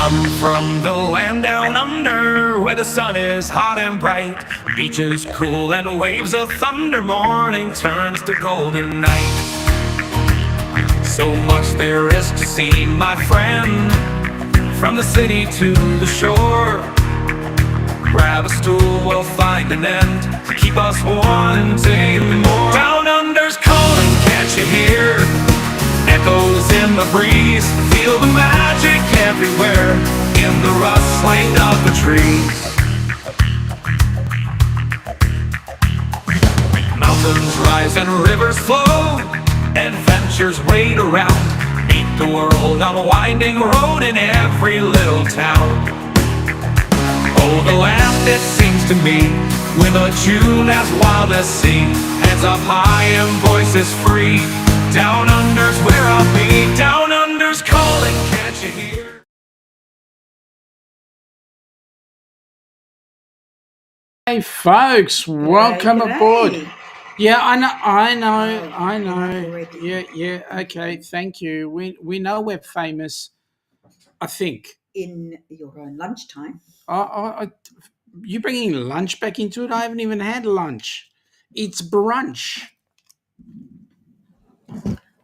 I'm from the land down under, where the sun is hot and bright, beaches cool and waves of thunder. Morning turns to golden night. So much there is to see, my friend, from the city to the shore. Grab a stool, we'll find an end to keep us wanting more. Down under's calling, can't you hear? Echoes in the breeze, feel the magic everywhere in the rustling of the trees. Mountains rise and rivers flow, adventures wait around. Meet the world on a winding road in every little town. Oh, the land, it seems to me, with a tune as wild as sea, hands up high and voices free. Down under's where I'll be. Down under's calling, can't you hear? Hey folks, welcome aboard. Yeah, I know. Yeah. Okay, thank you. We know we're famous. I think in your own lunchtime. You bringing lunch back into it? I haven't even had lunch. It's brunch.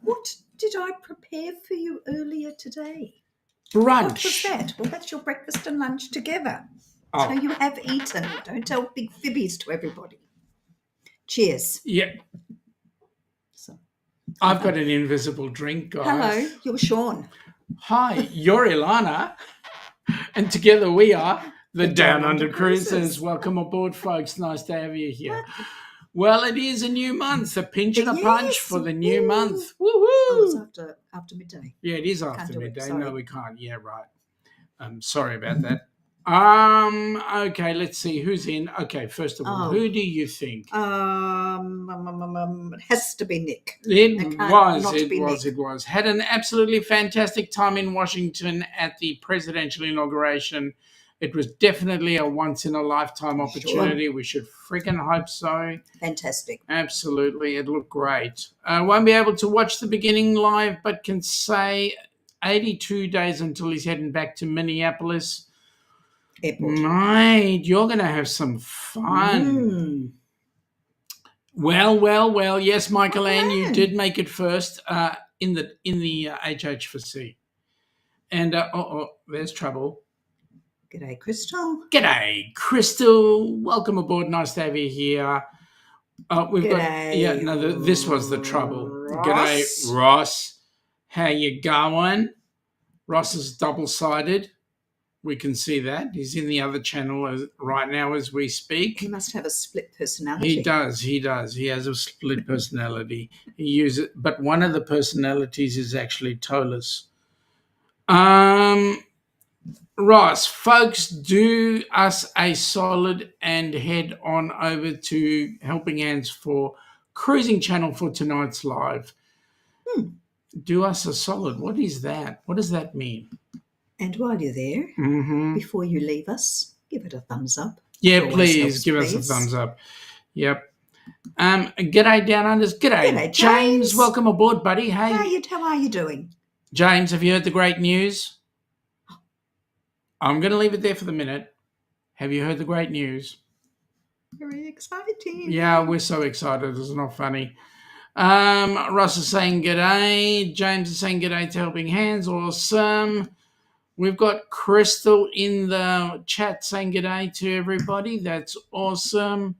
What did I prepare for you earlier today? Brunch. What was that? Well, that's your breakfast and lunch together. Oh. So you have eaten. Don't tell big fibbies to everybody. Cheers. Yeah. So, I've got an invisible drink, guys. Hello, you're Sean. Hi, you're Ilana. And together we are the Down Under Cruisers. Welcome aboard, folks. Nice to have you here. Well, it is a new month, a pinch and a punch for the new month. Woohoo! Oh, it's after midday. Yeah, it is after midday. No, we can't. Yeah, right. Sorry about that. Okay, let's see who's in. Okay, first of all, who do you think? It has to be Nick. It was. Had an absolutely fantastic time in Washington at the presidential inauguration. It was definitely a once-in-a-lifetime opportunity. Sure. We should freaking hope so. Fantastic. Absolutely. It looked great. Won't be able to watch the beginning live, but can say 82 days until he's heading back to Minneapolis. Airport. Mate, you're going to have some fun. Well. Yes, Michael Ann, you did make it first in the HH for C. And, there's trouble. G'day, Crystal. G'day, Crystal. Welcome aboard. Nice to have you here. This was the trouble. Ross. G'day, Ross. How you going? Ross is double-sided. We can see that. He's in the other channel right now as we speak. He must have a split personality. He does. He has a split personality. He uses, but one of the personalities is actually toeless. Ross, folks, do us a solid and head on over to Helping Hands for Cruising Channel for tonight's live. Do us a solid. What is that? What does that mean? And while you're there, before you leave us, give it a thumbs up. Yeah, please give us a thumbs up. Yep. G'day, Down Unders. G'day, James. Welcome aboard, buddy. Hey. How are you doing? James, have you heard the great news? I'm going to leave it there for the minute. Have you heard the great news? Very exciting. Yeah, we're so excited. It's not funny. Ross is saying g'day. James is saying g'day to Helping Hands. Awesome. We've got Crystal in the chat saying g'day to everybody. That's awesome.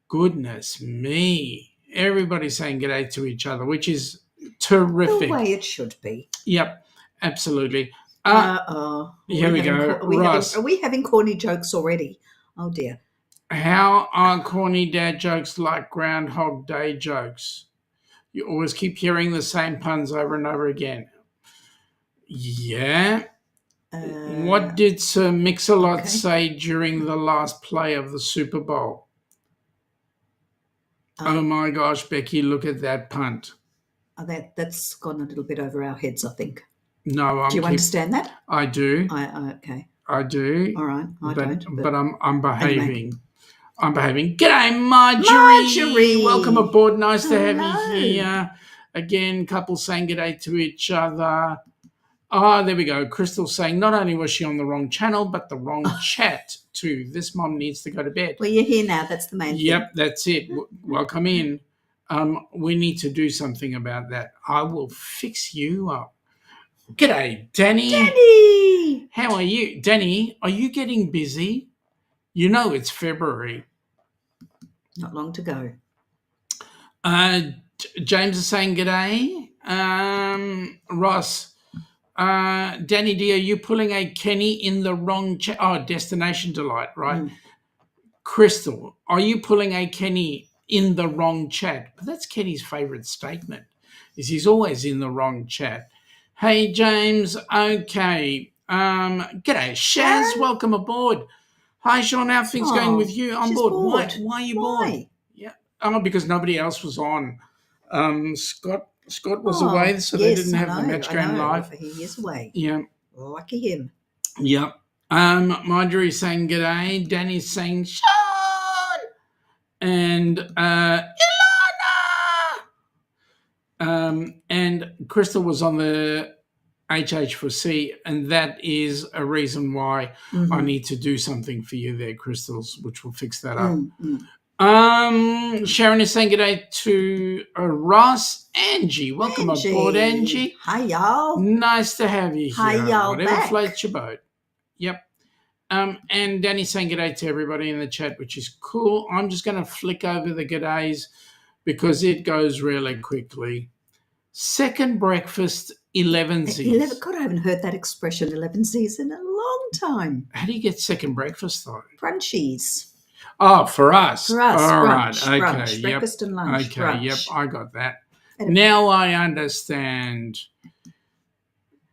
Goodness me. Everybody's saying g'day to each other, which is terrific. The way it should be. Yep, absolutely. Here we go. Ross. Are we having corny jokes already? Oh, dear. How are corny dad jokes like Groundhog Day jokes? You always keep hearing the same puns over and over again. Yeah. What did Sir Mix-a-Lot say during the last play of the Super Bowl? Oh, my gosh, Becky, look at that punt. That's gone a little bit over our heads, I think. No, do you understand that? I do. Okay. I do. All right. I don't. But I'm behaving. Anyway. I'm behaving. G'day, Marjorie. Welcome aboard. Nice to have you here. Again, couples saying g'day to each other. Oh, there we go. Crystal saying not only was she on the wrong channel, but the wrong chat too. This mom needs to go to bed. Well, you're here now. That's the main thing. Yep, that's it. Welcome in. We need to do something about that. I will fix you up. G'day, Danny. Danny! How are you? Danny, are you getting busy? You know it's February. Not long to go. James is saying g'day. Ross, Danny D, are you pulling a Kenny in the wrong chat? Oh, Destination Delight, right? Crystal, are you pulling a Kenny in the wrong chat? But that's Kenny's favourite statement, is he's always in the wrong chat. Hey, James. Okay. G'day, Shaz. Welcome aboard. Hi, Sean. How are things going with you on board? Why are you bored? Yeah. Oh, because nobody else was on. Scott was away, so they didn't have the match going live. He is away. Yeah. Lucky him. Yep. Marjorie's saying g'day. Danny's saying Sean. And Ilana. And Crystal was on the HH4C, and that is a reason why I need to do something for you there, Crystals, which will fix that up. Sharon is saying g'day to Ross. Angie, welcome aboard, Angie. Hi, y'all. Nice to have you here. Hi, y'all. Whatever back. floats your boat. Yep. And Danny's saying g'day to everybody in the chat, which is cool. I'm just going to flick over the g'days because it goes really quickly. Second breakfast, 11sies. God, I haven't heard that expression, 11sies, in a long time. How do you get second breakfast, though? Crunchies. Oh, for us. For us, all brunch, right. brunch, Okay, breakfast and lunch. Okay, brunch. yep, I got that. Now I understand.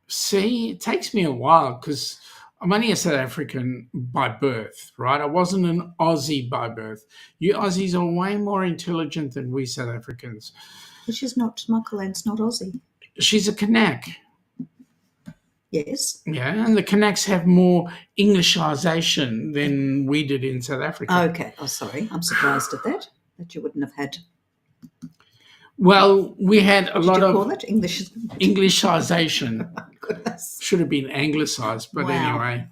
See, it takes me a while because I'm only a South African by birth, right? I wasn't an Aussie by birth. You Aussies are way more intelligent than we South Africans. She's not, Michael-Anne's not Aussie. She's a Kanak. Yes. Yeah, and the Kanaks have more Englishization than we did in South Africa. Okay. Oh, sorry. I'm surprised at that you wouldn't have had. Well, we had a lot of call it? Englishization. Goodness. Should have been anglicized, but anyway.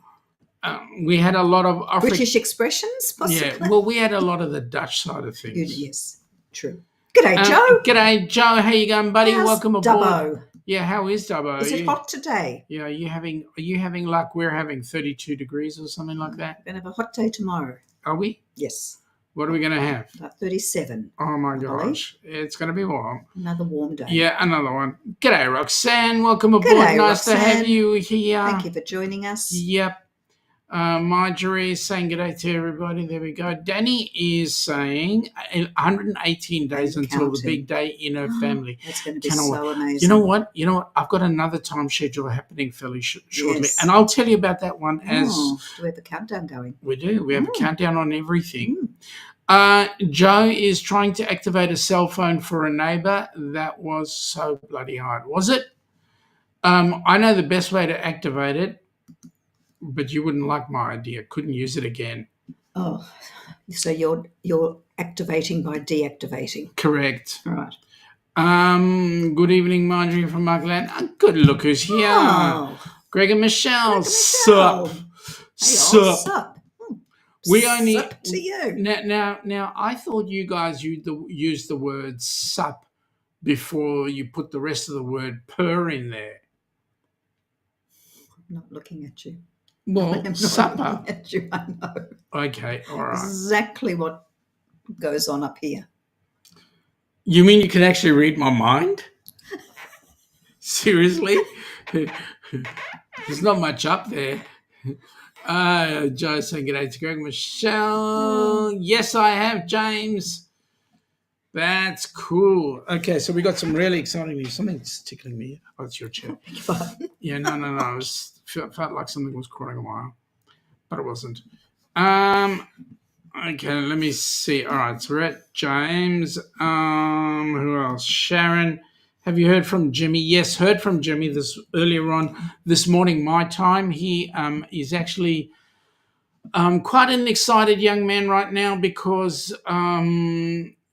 We had a lot of British expressions, possibly? Yeah, well, we had a lot of the Dutch side of things. Yes, true. G'day, Joe. G'day, Joe. How you going, buddy? Welcome aboard. Dubbo? Yeah, how is Dubbo? Is it hot today? Yeah, are you having luck? We're having 32 degrees or something like that. We're going to have a hot day tomorrow. Are we? Yes. What are we going to have? About 37. Oh, my gosh. It's going to be warm. Another warm day. Yeah, another one. G'day, Roxanne. Welcome aboard. G'day, nice Roxanne. to have you here. Thank you for joining us. Yep. Marjorie is saying g'day to everybody. There we go. Danny is saying 118 days until the big day in her family. That's going to be so amazing. You know what? I've got another time schedule happening fairly shortly. Yes. And I'll tell you about that one as... do we have a countdown going? We do. We have a countdown on everything. Joe is trying to activate a cell phone for a neighbour. That was so bloody hard. Was it? I know the best way to activate it, but you wouldn't like my idea. Couldn't use it again. Oh, so you're activating by deactivating. Correct. All right. Good evening, Marjorie from Markland. Good look who's here. Oh. Greg and Michelle. Michelle. Sup. Hey, sup. We only Sup to you. Now I thought you guys used the word sup before you put the rest of the word per in there. I'm not looking at you. Well, supper. Looking at you, I know. Okay, all right. Exactly what goes on up here. You mean you can actually read my mind? Seriously? There's not much up there. Joe saying g'day to Greg. Michelle. Yes, I have, James. That's cool. Okay, so we got some really exciting news. Something's tickling me. Oh, it's your chair. Yeah, no. It felt like something was crawling a while, but it wasn't. Okay, let me see. All right, so we're at James. Who else? Sharon. Have you heard from Jimmy? Yes, heard from Jimmy earlier on this morning, my time. He is actually quite an excited young man right now because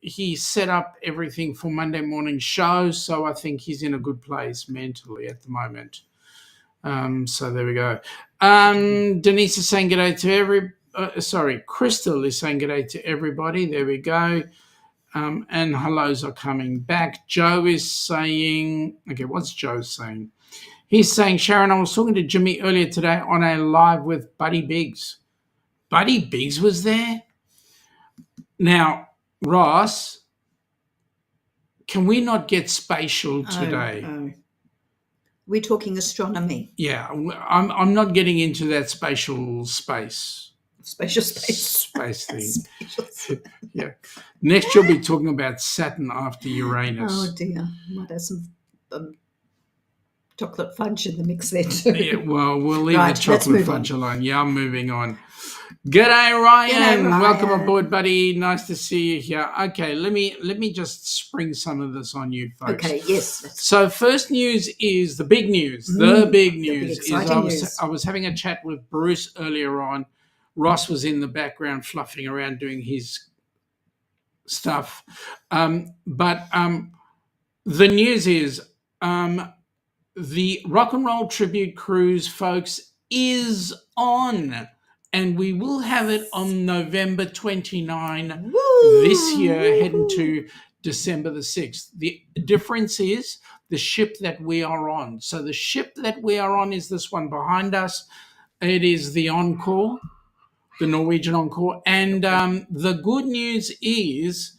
he set up everything for Monday morning show. So I think he's in a good place mentally at the moment. So there we go. Denise is saying g'day to Crystal is saying g'day to everybody. There we go. And hellos are coming back. Joe is saying, okay, what's Joe saying? He's saying, Sharon, I was talking to Jimmy earlier today on a live with Buddy Biggs. Buddy Biggs was there? Now, Ross, can we not get spatial today? We're talking astronomy. Yeah, I'm not getting into that spatial space. Spatial space. Space thing. Yeah. Next you'll be talking about Saturn after Uranus. Oh, dear. Might have some chocolate fudge in the mix there too. Yeah, well, we'll leave the chocolate fudge alone. Yeah, I'm moving on. G'day, Ryan. Welcome aboard, buddy. Nice to see you here. Okay, let me just spring some of this on you, folks. Okay, yes. So first news is the big news. The big news is I was having a chat with Bruce earlier on. Ross was in the background fluffing around doing his stuff. But the news is the Rock and Roll Tribute Cruise, folks, is on. And we will have it on November 29 this year, heading to December the 6th. The difference is the ship that we are on. So the ship that we are on is this one behind us. It is the Encore, the Norwegian Encore. And the good news is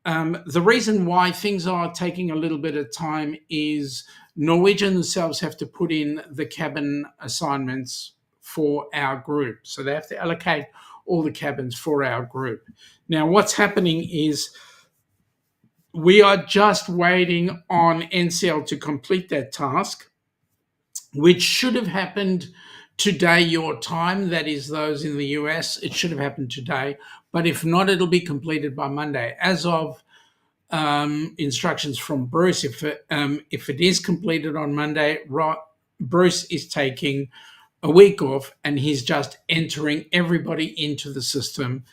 the reason why things are taking a little bit of time is Norwegian themselves have to put in the cabin assignments for our group. So they have to allocate all the cabins for our group. Now, what's happening is we are just waiting on NCL to complete that task, which should have happened today, your time. That is those in the U.S. It should have happened today. But if not, it'll be completed by Monday. As of instructions from Bruce, if it is completed on Monday, Bruce is taking a week off, and he's just entering everybody into the system,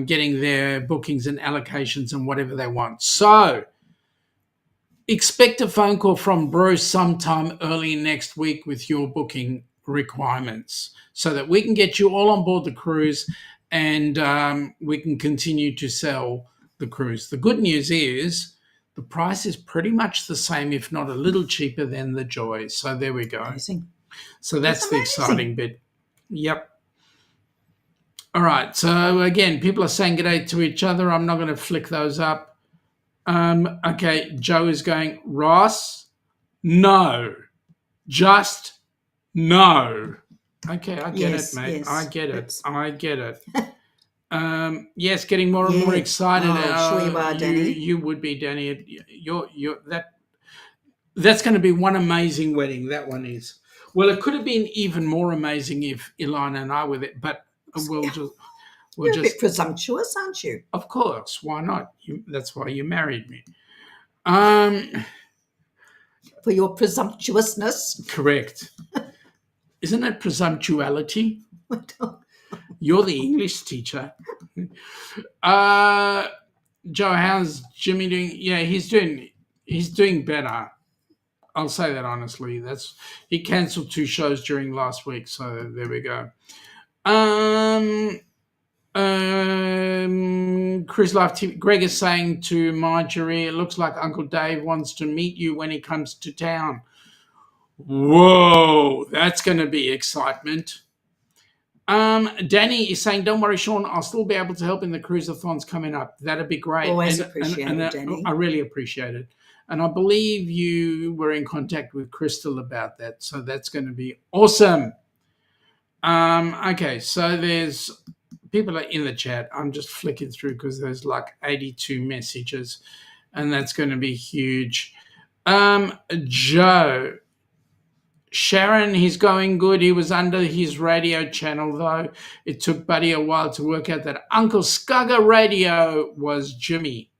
getting their bookings and allocations and whatever they want. So expect a phone call from Bruce sometime early next week with your booking requirements so that we can get you all on board the cruise and we can continue to sell the cruise. The good news is the price is pretty much the same, if not a little cheaper than the Joy. So there we go. Amazing. So that's the exciting bit. Yep. All right. So again, people are saying g'day to each other. I'm not going to flick those up. Okay. Joe is going, Ross, no. Just no. Okay. I get it, mate. Yes, I get it. I get it. Yes, getting more and more excited. Sure you are, Danny. You would be, Danny. That's going to be one amazing wedding. That one is. Well, it could have been even more amazing if Ilana and I were there, but you're a bit presumptuous, aren't you? Of course. Why not? That's why you married me. For your presumptuousness. Correct. Isn't it presumptuality? You're the English teacher. Joe, how's Jimmy doing? Yeah, he's doing better. I'll say that honestly. He cancelled 2 shows during last week, so there we go. Chris Life TV. Greg is saying to Marjorie, it looks like Uncle Dave wants to meet you when he comes to town. Whoa, that's going to be excitement. Danny is saying, don't worry, Sean, I'll still be able to help in the cruise-a-thons coming up. That'd be great. Always appreciate it, Danny. I really appreciate it. And I believe you were in contact with Crystal about that. So that's going to be awesome. Okay, so there's people are in the chat. I'm just flicking through because there's like 82 messages. And that's going to be huge. Joe. Sharon, he's going good. He was under his radio channel, though. It took Buddy a while to work out that Uncle Scugger radio was Jimmy.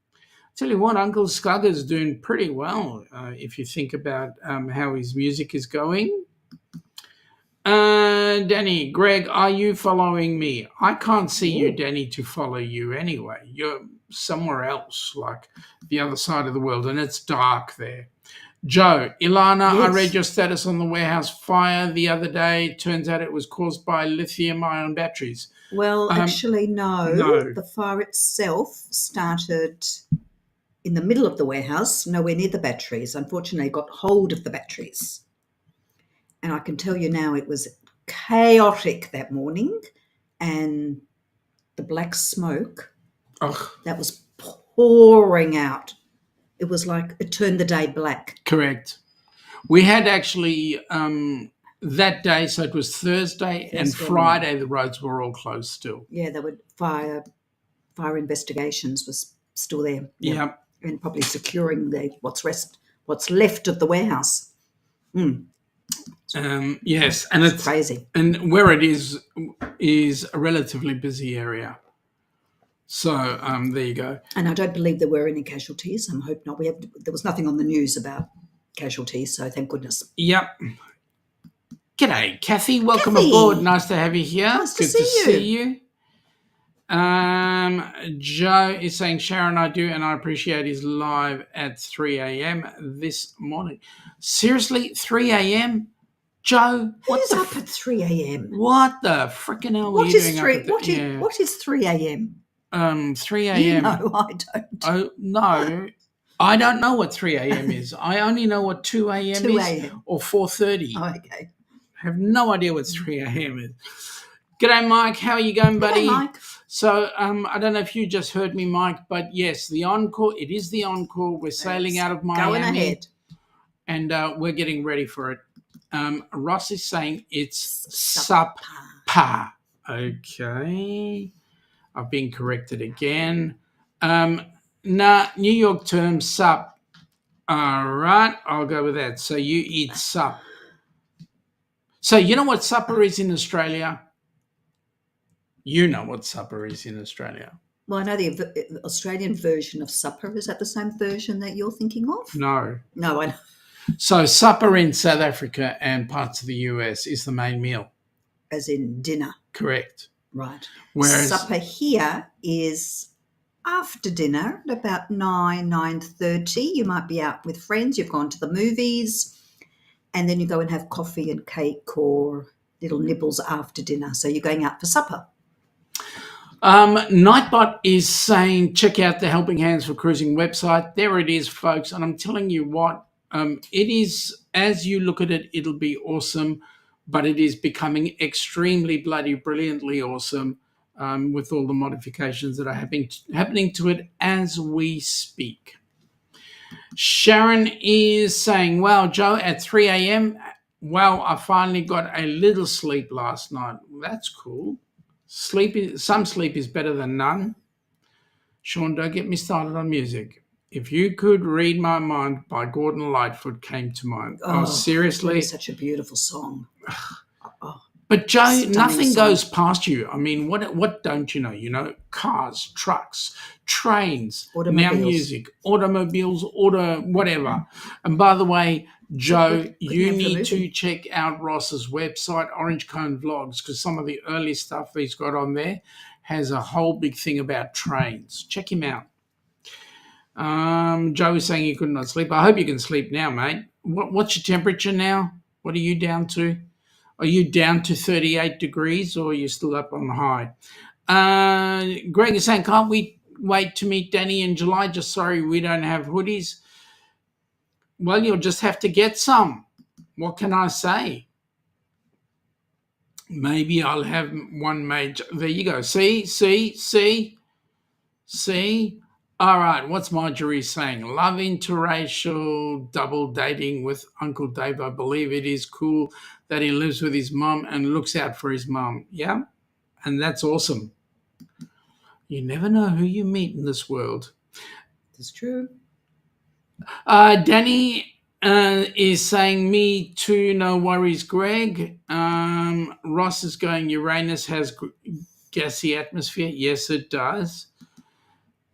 Tell you what, Uncle Scugger's doing pretty well if you think about how his music is going. Danny, Greg, are you following me? I can't see you, Danny, to follow you anyway. You're somewhere else, like the other side of the world, and it's dark there. Joe, Ilana, I Yes. read your status on the warehouse fire the other day. Turns out it was caused by lithium-ion batteries. Well, actually, no. The fire itself started in the middle of the warehouse, nowhere near the batteries. Unfortunately, got hold of the batteries. And I can tell you now, it was chaotic that morning. And the black smoke Ugh. that was pouring out, it was like it turned the day black. Correct. We had actually that day, so it was Thursday and Friday, the roads were all closed still. Yeah, there were fire investigations was still there. Yeah. And probably securing what's left of the warehouse. Yes, and it's crazy. And where it is a relatively busy area. So there you go. And I don't believe there were any casualties. I hope not. There was nothing on the news about casualties, so thank goodness. Yep. G'day, Kathy. Welcome aboard. Nice to have you here. Nice to Good to see you. Joe is saying, Sharon, I do, and I appreciate his live at 3 a.m. this morning. Seriously, 3 a.m.? Joe, who's up at 3 a.m.? What the frickin' hell were you doing up what is 3 a.m.? 3 a.m. No, I don't. Oh, no. I don't know what 3 a.m. is. I only know what 2 a.m. is or 4:30. Oh, okay. I have no idea what 3 a.m. is. G'day, Mike. How are you going, buddy? G'day, Mike. So I don't know if you just heard me, Mike, but yes, the encore. It is the encore. We're sailing out of Miami. Going ahead. And we're getting ready for it. Ross is saying it's supper. Okay. I've been corrected again. New York term, sup. All right, I'll go with that. So you eat sup. So you know what supper is in Australia? You know what supper is in Australia. Well, I know the Australian version of supper. Is that the same version that you're thinking of? No. No, I know. So supper in South Africa and parts of the U.S. is the main meal. As in dinner. Correct. Right. Whereas supper here is after dinner at about 9:30. You might be out with friends. You've gone to the movies. And then you go and have coffee and cake or little nibbles after dinner. So you're going out for supper. Nightbot is saying, check out the Helping Hands for Cruising website. There it is, folks. And I'm telling you what, it is, as you look at it, it'll be awesome, but it is becoming extremely bloody brilliantly awesome with all the modifications that are happening to it as we speak. Sharon is saying, wow, Joe, at 3 a.m., wow, I finally got a little sleep last night. That's cool. Some sleep is better than none. Sean, don't get me started on music. If You Could Read My Mind by Gordon Lightfoot came to mind. Oh, seriously? It's such a beautiful song. But Joe, nothing goes past you. I mean, what don't you know? You know, cars, trucks, trains, now music, automobiles, whatever. And by the way, Joe, you need to check out Ross's website, Orange Cone Vlogs, because some of the early stuff he's got on there has a whole big thing about trains. Check him out. Joe is saying he could not sleep. I hope you can sleep now, mate. What's your temperature now? What are you down to? Are you down to 38 degrees or are you still up on the high? Greg is saying, can't we wait to meet Danny in July? Just sorry, we don't have hoodies. Well, you'll just have to get some. What can I say? Maybe I'll have one made. There you go. See? All right, what's Marjorie saying? Love interracial double dating with Uncle Dave. I believe it is cool that he lives with his mum and looks out for his mum. Yeah, and that's awesome. You never know who you meet in this world. That's true. Danny is saying, me too, no worries, Greg. Ross is going, Uranus has gassy atmosphere. Yes, it does.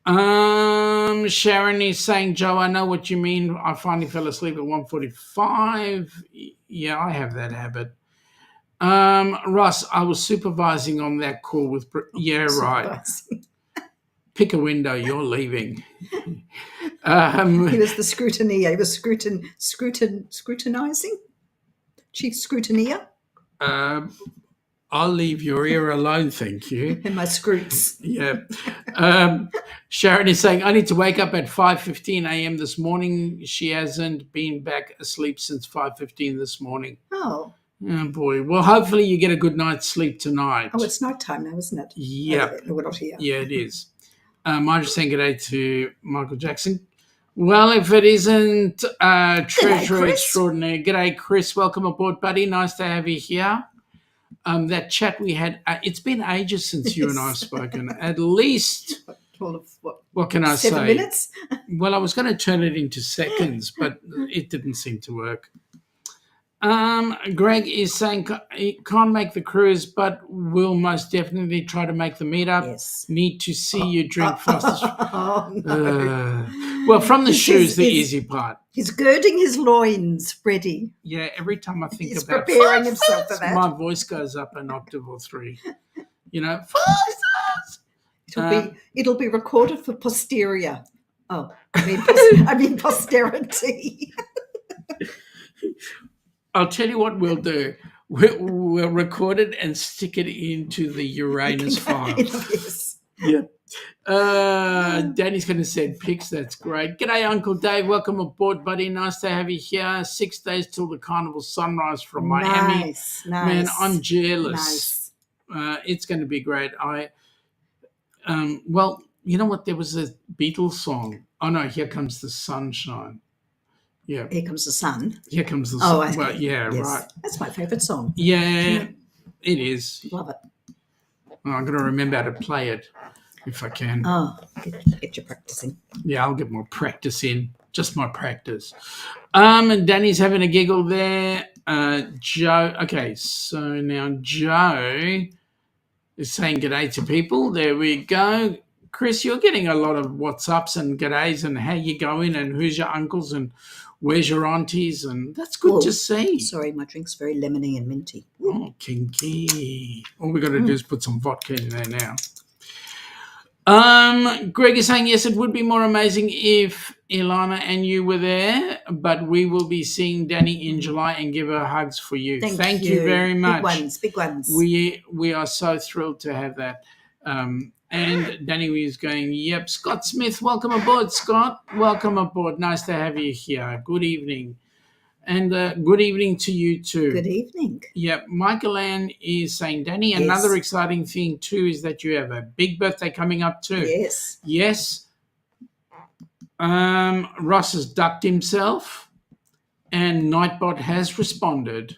Sharon is saying, Joe, I know what you mean. I finally fell asleep at 1:45. Yeah, I have that habit. Ross, I was supervising on that call with... Yeah, right. pick a window. You're leaving. He was the scrutineer. He was scrutinizing. Chief scrutineer. I'll leave your ear alone, thank you. And my scroots. Yeah. Sharon is saying, I need to wake up at 5:15 a.m. this morning. She hasn't been back asleep since 5:15 this morning. Oh. Oh, boy. Well, hopefully you get a good night's sleep tonight. Oh, it's night time now, isn't it? Yeah. We're not here. Yeah, it is. Marge saying good day to Michael Jackson. Well, if it isn't Treasurer Chris. Extraordinaire. G'day, Chris. Welcome aboard, buddy. Nice to have you here. That chat we had, it's been ages since you and I have spoken. At least, All of what can I 7 say? minutes? Well, I was going to turn it into seconds, but it didn't seem to work. Greg is saying he can't make the cruise, but will most definitely try to make the meetup. Yes. Need to see you drink fast. Oh, no. Well, from the This shoes, is- the is- easy part. He's girding his loins, ready. Yeah, every time I think He's about preparing himself for that. my voice goes up an octave or three. You know, It'll be recorded for posterior. Oh, I mean posterity. I'll tell you what we'll do. We'll record it and stick it into the Uranus files. Yes. Yeah. Danny's going to send pics. That's great. G'day, Uncle Dave. Welcome aboard, buddy. Nice to have you here. 6 days till the carnival sunrise from Miami. Nice. Man, I'm jealous. Nice. It's going to be great. Well, you know what? There was a Beatles song. Oh, no, Here Comes the Sunshine. Yeah. Here Comes the Sun. Here Comes the Oh, Sun. okay. Well, yeah, Yes. right. That's my favourite song. Yeah, it is. Love it. Oh, I'm going to remember how to play it if I can. Oh, get your practicing. Yeah, I'll get more practice in. Just my practice. And Danny's having a giggle there. Joe. Okay, so now Joe is saying g'day to people. There we go. Chris, you're getting a lot of WhatsApps and g'days and how you going and who's your uncles and where's your aunties, and that's good to see. Sorry, my drink's very lemony and minty. Oh, kinky. All we got to do is put some vodka in there now. Greg is saying, yes, it would be more amazing if Ilana and you were there, but we will be seeing Danny in July and give her hugs for you. Thank you very much. Big ones. We are so thrilled to have that. And Danny was going, yep, Scott Smith, welcome aboard, Scott. Welcome aboard. Nice to have you here. Good evening. And good evening to you too. Good evening. Yep. Michael Ann is saying, Danny, another exciting thing too is that you have a big birthday coming up too. Yes. Yes. Ross has ducked himself and Nightbot has responded.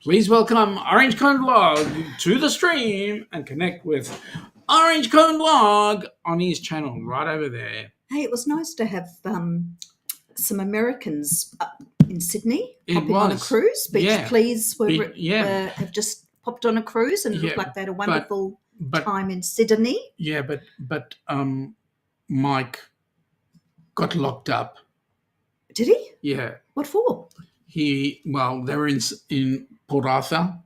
Please welcome Orange Cone Vlog to the stream and connect with Orange Cone Vlog on his channel right over there. Hey, it was nice to have some Americans up in Sydney It hopping on a was. cruise. Beach Yeah. Please Yeah. have just popped on a cruise and it looked Yeah, like they had a wonderful but time in Sydney. yeah, but Mike got locked up. Did he? Yeah. What for? They were in Port Arthur.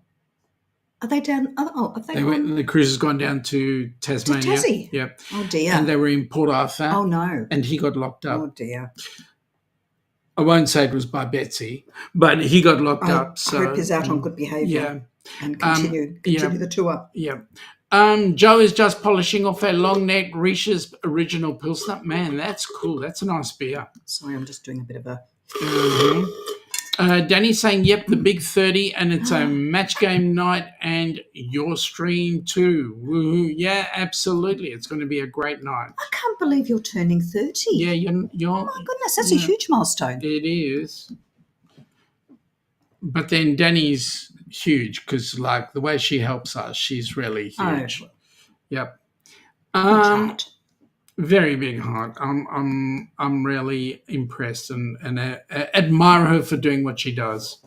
Are they down? Have they gone? The cruise has gone down to Tasmania. Tassie? Yep. Oh dear. And they were in Port Arthur. Oh no. And he got locked up. Oh dear. I won't say it was by Betsy, but he got locked up. So I hope he's out on good behaviour. Yeah. And continue the tour. Yeah. Joe is just polishing off a long neck Risha's original Pilsner. Man, that's cool. That's a nice beer. Sorry, I'm just doing a bit of a. Danny's saying, yep, the big 30, and it's a match game night and your stream too. Woohoo. Yeah, absolutely. It's going to be a great night. I can't believe you're turning 30. Yeah, you're Oh my goodness, that's a huge milestone. It is. But then Danny's huge because, like, the way she helps us, she's really huge. Oh. Yep. Huge heart. Very big heart. I'm really impressed and admire her for doing what she does.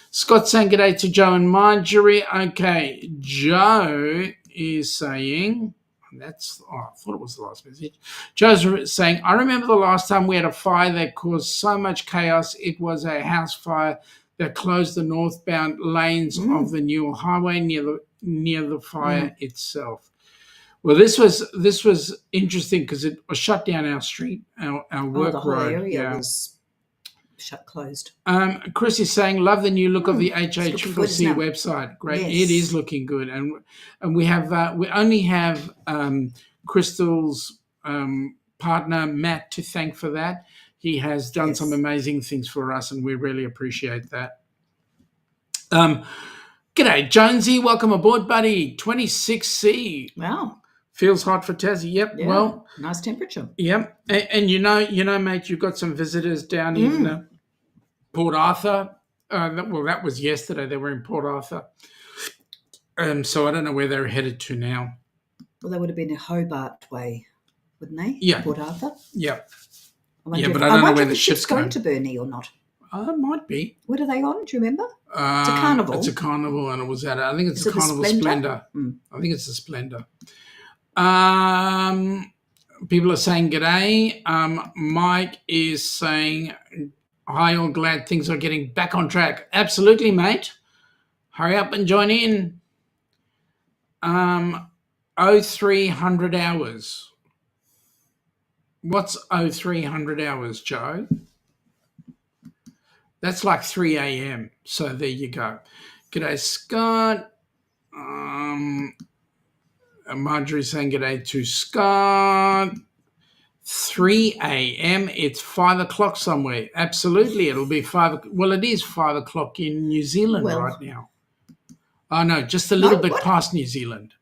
Scott saying good day to Joe and Marjorie. Okay, Joe is saying I thought it was the last message. Joe's saying, I remember the last time we had a fire that caused so much chaos. It was a house fire that closed the northbound lanes of the Newell Highway near the fire itself. Well, this was interesting because it was shut down our street, our work the whole road. area Yeah. was closed. Chris is saying, love the new look of the it's looking good, HH4C isn't it? website. Great, Yes. it is looking good, and we have we only have Crystal's partner Matt to thank for that. He has done Yes. some amazing things for us, and we really appreciate that. G'day, Jonesy. Welcome aboard, buddy. 26C. Wow. Feels hot for Tassie. Yep. Yeah. Well, nice temperature. yep. And you know, mate, you've got some visitors down in Port Arthur. That was yesterday. They were in Port Arthur. So I don't know where they're headed to now. Well, they would have been in Hobart way, wouldn't they? Yeah. Port Arthur. Yep. I but I don't know where if the ship's going going. to Burnie or not. Might be. What are they on? Do you remember? It's a carnival. It's a carnival, and it was at. I think it's Is a it the Carnival Splendor? Splendor. I think it's the Splendor. People are saying g'day. Mike is saying, hi, all glad things are getting back on track. Absolutely, mate. Hurry up and join in. 0300 hours. What's 0300 hours, Joe? That's like 3 a.m. So there you go. G'day, Scott. Marjorie's saying g'day to Scott. 3 a.m. It's 5 o'clock somewhere. Absolutely, it'll be 5. Well, it is 5 o'clock in New Zealand right now. Oh no, just a little bit past New Zealand.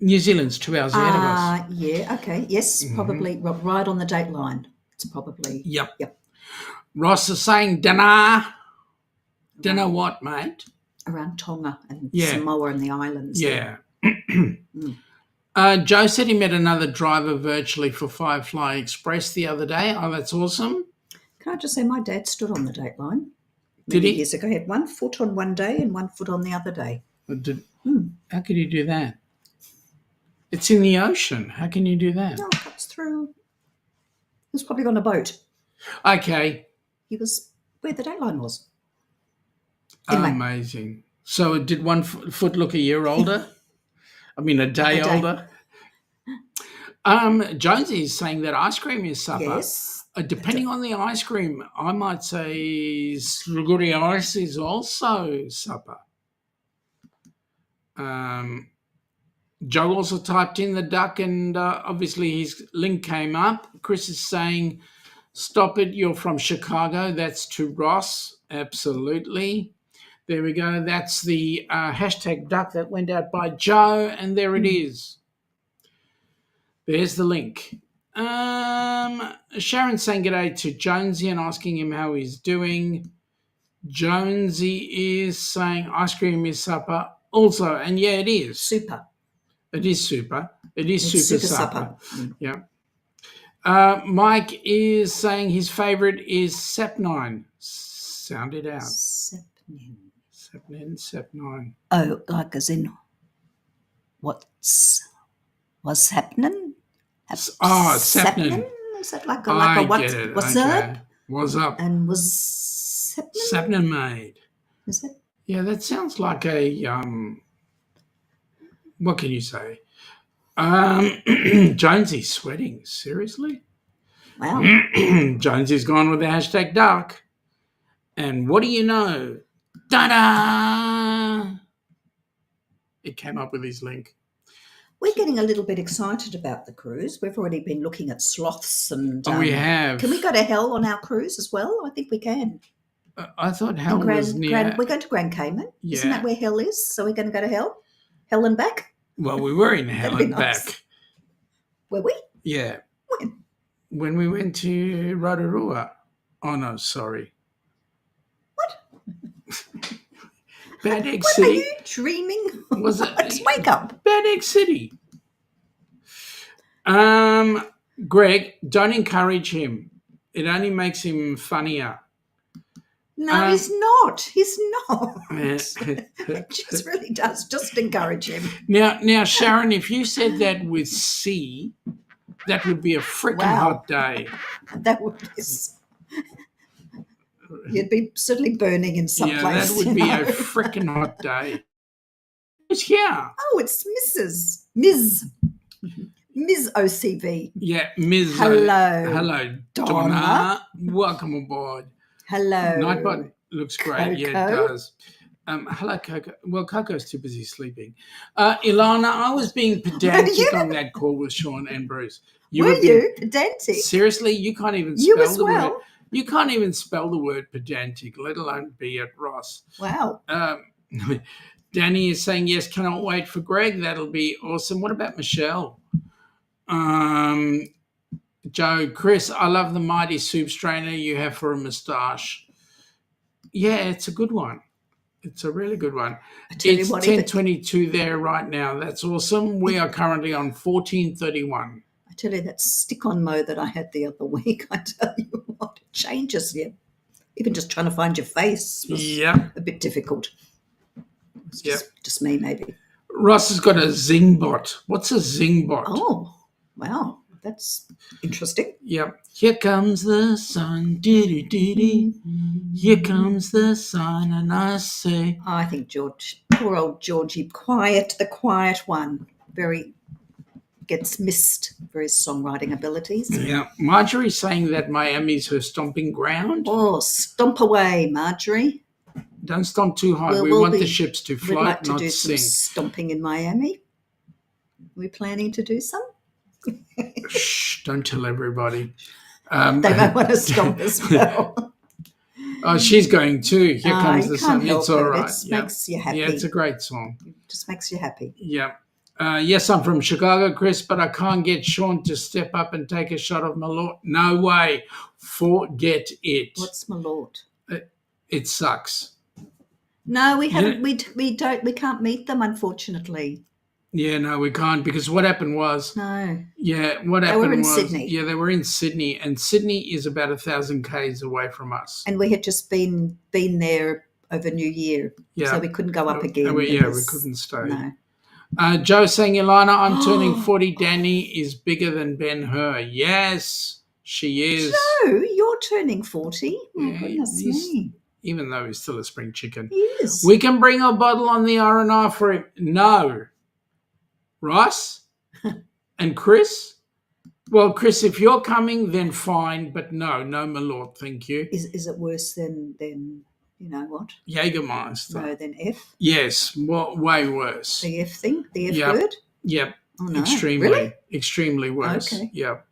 New Zealand's 2 hours ahead of us. Yeah. Okay. Yes. Probably right on the date line. It's probably. Yep. Ross is saying dinner. Dinner what, mate? Around Tonga and Samoa and the islands. Yeah. Joe said he met another driver virtually for Firefly Express the other day. Oh, that's awesome. Can I just say my dad stood on the date line? Did he? Years ago, he had 1 foot on one day and 1 foot on the other day. How could you do that? It's in the ocean. How can you do that? No, it cuts through. He was probably on a boat. Okay. He was where the date line was. Anyway. Amazing. So did 1 foot look a year older? I mean, a day older? Jonesy is saying that ice cream is supper. Yes. Depending on the ice cream, I might say Sluguri ice is also supper. Joe also typed in the duck, and obviously his link came up. Chris is saying, stop it, you're from Chicago. That's to Ross. Absolutely. There we go. That's the hashtag duck that went out by Joe, and there it is. There's the link. Sharon's saying g'day to Jonesy and asking him how he's doing. Jonesy is saying ice cream is supper also, and yeah, it is. Super. It is super. It's super supper. Yeah. Mike is saying his favourite is Sapnine. Sound it out. Sapnine. Oh, like as in what's happening? Sapnine. Is that like a what's up? What's up? And was Sapnine made. Is it? Yeah, that sounds like a what can you say? Jonesy's sweating. Seriously? Wow. Jonesy's gone with the hashtag duck. And what do you know? Ta-da! It came up with his link. We're getting a little bit excited about the cruise. We've already been looking at sloths and... we have. Can we go to Hell on our cruise as well? I think we can. I thought Hell was near... we're going to Grand Cayman. Yeah. Isn't that where Hell is? So we're going to go to Hell? Hell and back? Well, we were in Hell and back. Were we? Yeah. When? When we went to Rotorua. Oh, no, sorry. What? Bad Egg City. What, are you dreaming? Was it? Wake up. Bad Egg City. Greg, don't encourage him. It only makes him funnier. No, he's not. He's not. It just really does. Just encourage him. Now, Sharon, if you said that with C, that would be a freaking hot day. That would be... You'd be certainly burning in some place. That would be a freaking hot day. Who's here? Oh, it's Ms. OCV. Yeah, Ms. Hello, Hello, Donna. Donna. Welcome aboard. Hello, Nightbot looks great. Yeah, it Coco. does. Hello, Coco. Well, Coco's too busy sleeping. Ilana, I was being pedantic on that call with Sean and Bruce. Were you pedantic? Seriously, you can't even You spell as the well. word. You can't even spell the word pedantic, let alone be it, Ross. Wow. Danny is saying yes. Cannot wait for Greg. That'll be awesome. What about Michelle? Joe, Chris, I love the mighty soup strainer you have for a moustache. Yeah, it's a good one. It's a really good one. It's 10:22 there right now. That's awesome. We are currently on 14:31. I tell you, that stick-on mode that I had the other week, I tell you what, it changes you. Even just trying to find your face was a bit difficult. It's just me, maybe. Ross has got a Zing bot. What's a Zing bot? Oh, wow. That's interesting. Yep. Here comes the sun. Diddy. Here comes the sun. And I say. Oh, I think poor old Georgie, the quiet one, gets missed for his songwriting abilities. Yeah. Marjorie's saying that Miami's her stomping ground. Oh, stomp away, Marjorie. Don't stomp too hard. We want the ships to float, we'd like to not do sink. some stomping in Miami. Are we planning to do some? Shh, don't tell everybody. They might want to stomp as well. Oh, she's going too. Here comes the sun. It's all right. It makes you happy. Yeah, it's a great song. It just makes you happy. Yeah. Yes, I'm from Chicago, Chris, but I can't get Sean to step up and take a shot of Malort. No way. Forget it. What's Malort? It sucks. No, we haven't. We can't meet them, unfortunately. Yeah, no, we can't, because what happened was. No. Yeah, what happened was. They were in Sydney. Yeah, they were in Sydney, and Sydney is about 1,000 k's away from us. And we had just been there over New Year, so we couldn't go up again. We couldn't stay. No. Joe saying, Ilana, I'm turning 40. Danny is bigger than Ben-Hur. Yes, she is. Joe, you're turning 40. Oh, goodness me. Even though he's still a spring chicken. He is. We can bring a bottle on the RNR for him. No. Ross and Chris? Well, Chris, if you're coming, then fine, but no Malort, thank you. Is it worse than you know what? Jägermeister. No, than F? Yes, way worse. The F thing? The F word? Yep. Oh, no. Extremely worse. Okay. Yep.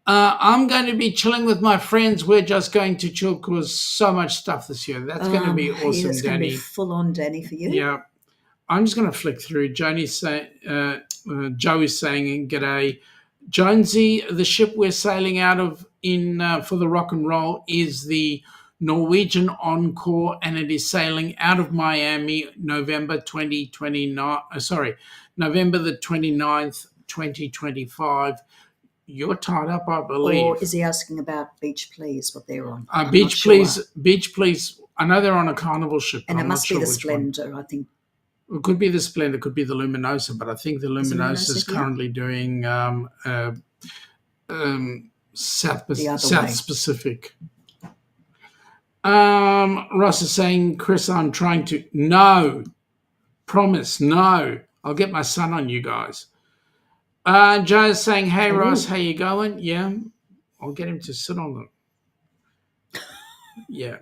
I'm going to be chilling with my friends. We're just going to chill because so much stuff this year. That's going to be awesome, Danny. It's going to be full on, Danny, for you. Yeah. I'm just going to flick through. Joe is saying, g'day. Jonesy, the ship we're sailing out of for the rock and roll is the Norwegian Encore, and it is sailing out of Miami November the 29th, 2025. You're tied up, I believe. Or is he asking about Beach Please, what they're on? Beach Please. I know they're on a carnival ship. And it must be the Splendor, I think. It could be the Splendor, it could be the Luminosa, but I think the Luminosa is currently doing South Pacific. Ross is saying, Chris, I'm trying to. No. Promise, no. I'll get my son on you guys. Joe is saying, hey, Ross, how you going? Yeah. I'll get him to sit on them. Yeah.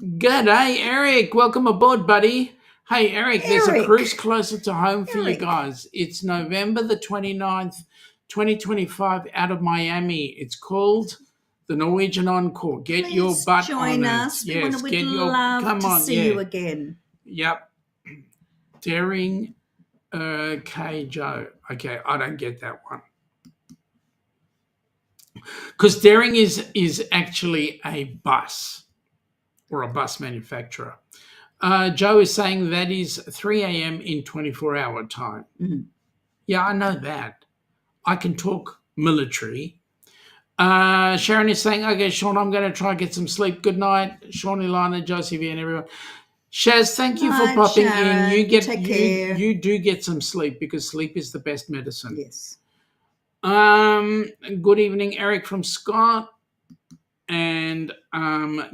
G'day, Eric. Welcome aboard, buddy. Hey, Eric, there's a cruise closer to home for you guys. It's November the 29th, 2025, out of Miami. It's called the Norwegian Encore. Get your butt join on us. it. Yes, We'd love to see you again. Yep. Daring K. Joe. Okay, I don't get that one. Because Daring is actually a bus. Or a bus manufacturer. Joe is saying that is 3 a.m. in 24-hour time. Mm-hmm. Yeah, I know that. I can talk military. Sharon is saying, okay, Sean, I'm going to try and get some sleep. Good night. Sean, Ilana, Josie, and everyone. Shaz, thank you for popping in. You do get some sleep because sleep is the best medicine. Yes. Good evening, Eric from Scott. And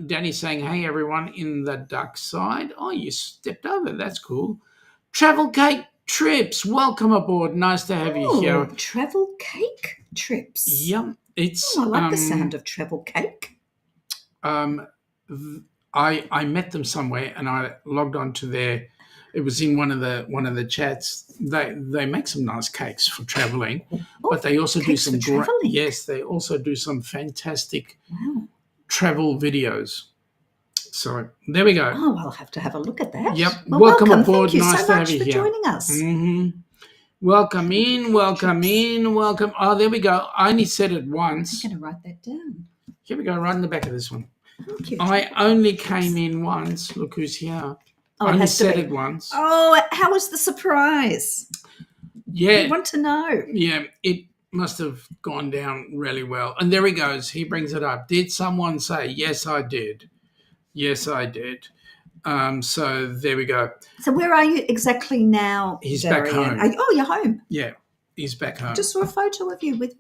Danny's saying, hey, everyone in the duck side. Oh, you stepped over. That's cool. Travel Cake Trips. Welcome aboard. Nice to have you here. Travel cake trips. Yep. It's, I like the sound of travel cake. I met them somewhere and I logged on to their, it was in one of the chats. They make some nice cakes for traveling, but they also do some yes, they also do some fantastic travel videos. So there we go. Oh, I'll have to have a look at that. Yep. Well, welcome aboard. Thank you nice so to much have you for here. joining us. Mm-hmm. Welcome in. Oh, there we go. I only said it once. I'm going to write that down. Here we go, right in the back of this one. Thank you. I only came in once. Look who's here. Oh, I only said it once. Oh, how was the surprise? Yeah. We want to know. Yeah, it must have gone down really well. And there he goes. He brings it up. Did someone say, yes, I did? Yes, I did. So there we go. So where are you exactly now? He's Darian? back home. You're home. Yeah, he's back home. Just saw a photo of you with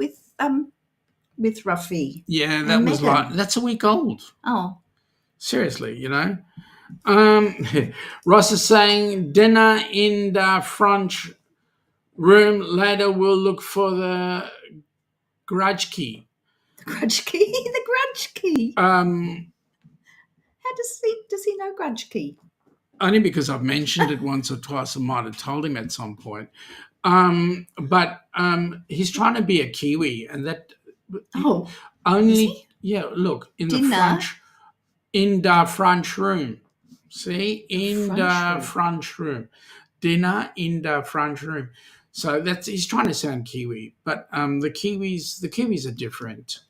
Ruffy. Yeah, that was Megan. that's a week old. Oh, seriously, you know. Ross is saying dinner in the front room. Later, we'll look for the grudge key. The grudge key. The grudge key. How does he know grudge key? Only because I've mentioned it once or twice. I might have told him at some point. But he's trying to be a Kiwi, and that only look in dinner. the front room. See, in the front room. Dinner in the front room. So he's trying to sound Kiwi, but the Kiwis are different.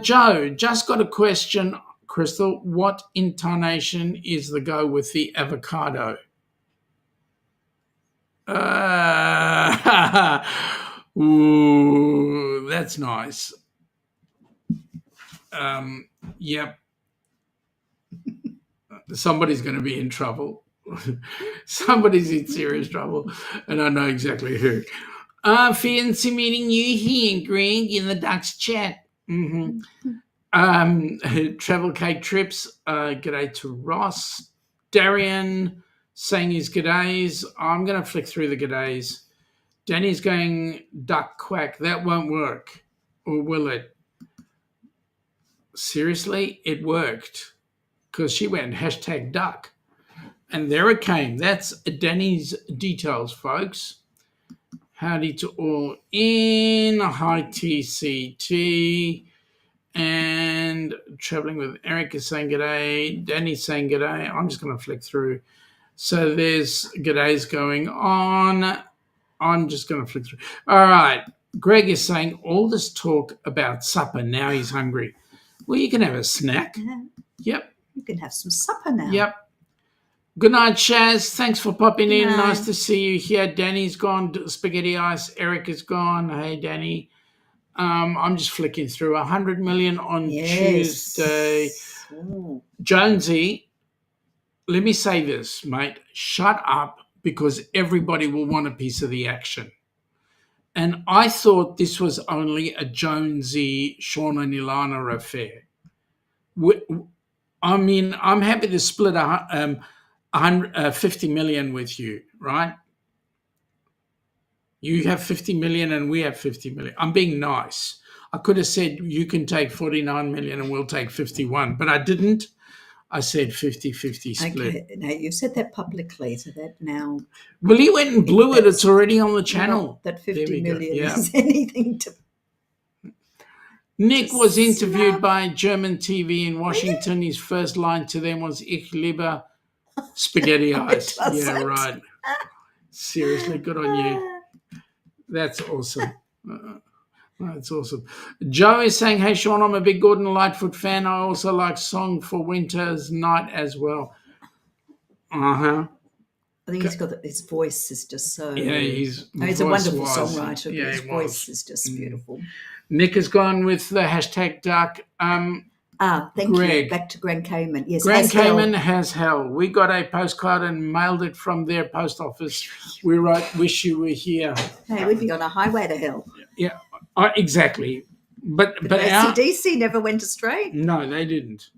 Joe, just got a question, Crystal. What intonation is the go with the avocado? Ooh, that's nice. Yep. Somebody's going to be in trouble. Somebody's in serious trouble, and I know exactly who. Fancy meeting you here, Greg, in the Ducks chat. Mm-hmm. Travel Cake Trips. G'day to Ross. Darian saying his g'days. I'm going to flick through the g'days. Danny's going duck quack. That won't work. Or will it? Seriously, it worked. Because she went #duck. And there it came. That's Danny's details, folks. Howdy to all in. Hi, TCT. And traveling with Eric is saying g'day. Danny's saying g'day. I'm just going to flick through. So there's g'days going on. I'm just going to flick through. All right. Greg is saying all this talk about supper. Now he's hungry. Well, you can have a snack. Yep. You can have some supper now. Yep. Good night, Shaz. Thanks for popping in. Nice to see you here. Danny's gone. Spaghetti Ice. Eric is gone. Hey, Danny. I'm just flicking through. 100 million on Tuesday. Ooh. Jonesy, let me say this, mate. Shut up, because everybody will want a piece of the action. And I thought this was only a Jonesy, Sean and Ilana affair. I mean, I'm happy to split 50 million with you, right? You have 50 million and we have 50 million. I'm being nice. I could have said you can take 49 million and we'll take 51, but I didn't. I said 50-50 split. Okay, now you said that publicly, so that now... Well, he went and blew it. It's already on the channel. That 50 million is anything to... Nick was interviewed by German TV in Washington. His first line to them was "Ich liebe spaghetti ice." Yeah, right. Seriously, good on you. That's awesome. That's awesome. Joe is saying, hey, Sean, I'm a big Gordon Lightfoot fan. I also like Song for Winter's Night as well. I think he's got his voice is just so... Yeah, he's a wonderful songwriter, but his voice is just beautiful. Nick has gone with the #duck. Thank you. Back to Grand Cayman. Yes, Grand Cayman has hell. We got a postcard and mailed it from their post office. We wrote, wish you were here. Hey, we'd be on a highway to hell. Yeah, exactly. But ACDC never went astray. No, they didn't.